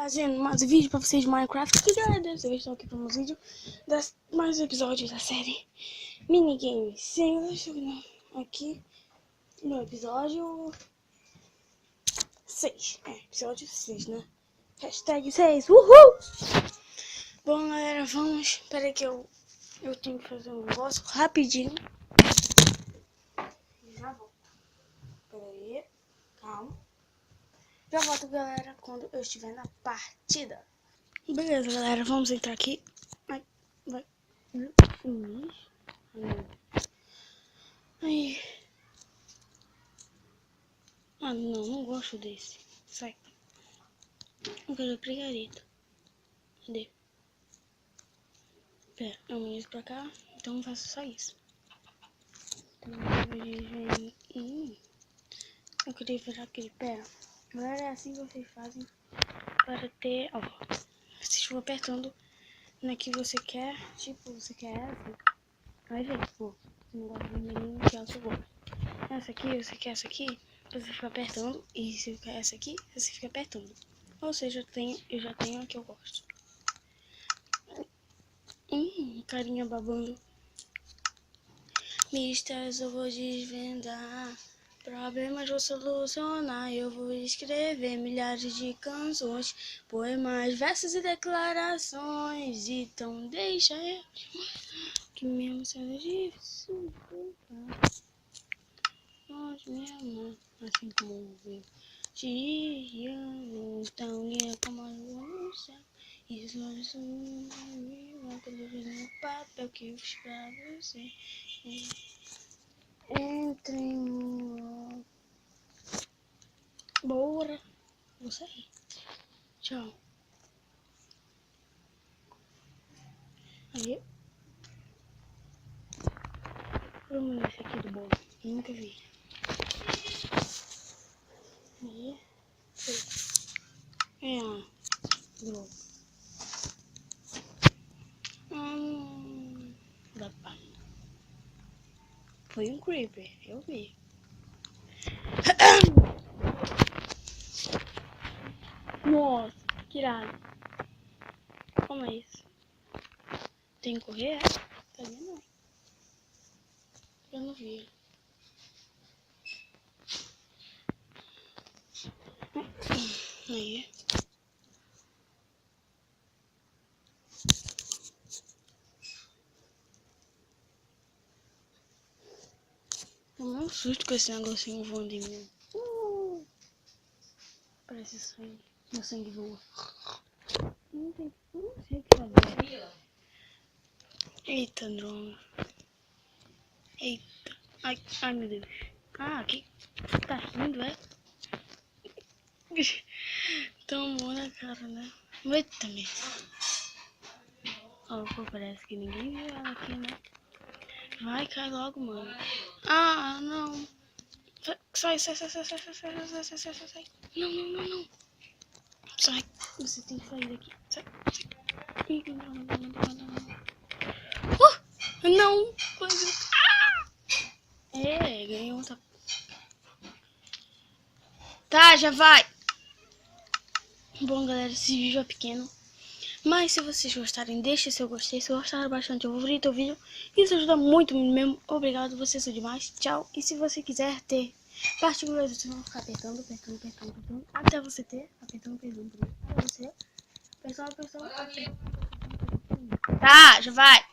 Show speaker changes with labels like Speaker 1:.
Speaker 1: trazendo mais vídeo pra vocês de Minecraft. Que já dessa vez estou aqui para mais vídeo mais episódios da série Minigames. Sim, deixa eu ver aqui no episódio 6. Episódio 6, né? Hashtag 6. Uhul! Bom, galera, vamos. Espera aí que eu tenho que fazer um negócio rapidinho. Já volto. Espera aí. Calma. Já volto, galera, quando eu estiver na partida. Beleza, galera, vamos entrar aqui. Vai. Aí. Ah, não gosto desse. Sai. Eu quero brigarito. Cadê? Pera, eu me isso pra cá, então eu faço só isso. Eu queria virar aquele. Pera. Galera, é assim que vocês fazem para ter. Ó, vocês vão apertando na que você quer. Tipo, você quer essa. Vai ver, pô. Não gosta de vermelhinho, que é o seu gosto. Essa aqui, você quer essa aqui, você fica apertando. E se quer essa aqui, você fica apertando. Ou seja, eu já tenho a que eu gosto. Carinha babando. Mistérios eu vou desvendar, problemas vou solucionar. Eu vou escrever milhares de canções, poemas, versos e declarações. Então deixa eu que mesmo sendo difícil, nós me amamos, assim como eu te amo. Então linda como a lua no céu, e os olhos são aquele no papel que eu fiz pra você. Entre no... Bora. Vou sair. Tchau. Aí. Vamos nesse aqui do bolo. Nunca vi. Aí. Bolo. Dá pra... Foi um creeper. Eu vi. Nossa, que irado. Como é isso? Tem que correr? Tá vendo? Não. Eu não vi. Aí. Tomei um susto com esse negocinho voando em mim. Parece sangue. Meu sangue voa. Não sei o que fazer. Eita, droga. Eita. Ai, meu Deus. Ah, que tá rindo, é? Tomou na cara, né? Eita, mesmo. Ó, pô, parece que ninguém viu ela aqui, né? Vai, cai logo, mano. Ah, não. Sai. Não. Sai. Você tem que sair daqui. Sai. Não. Coisa. Ganhei outra. Tá, já vai. Bom, galera, esse vídeo é pequeno. Mas se vocês gostarem, deixe seu gostei. Se gostaram bastante, eu vou favorito o vídeo. Isso ajuda muito mesmo. Obrigado, vocês são demais. Tchau. E se você quiser ter particularidades, vocês vão ficar apertando. Até você ter. Apertando. Até você. Apertando. Tá, já vai.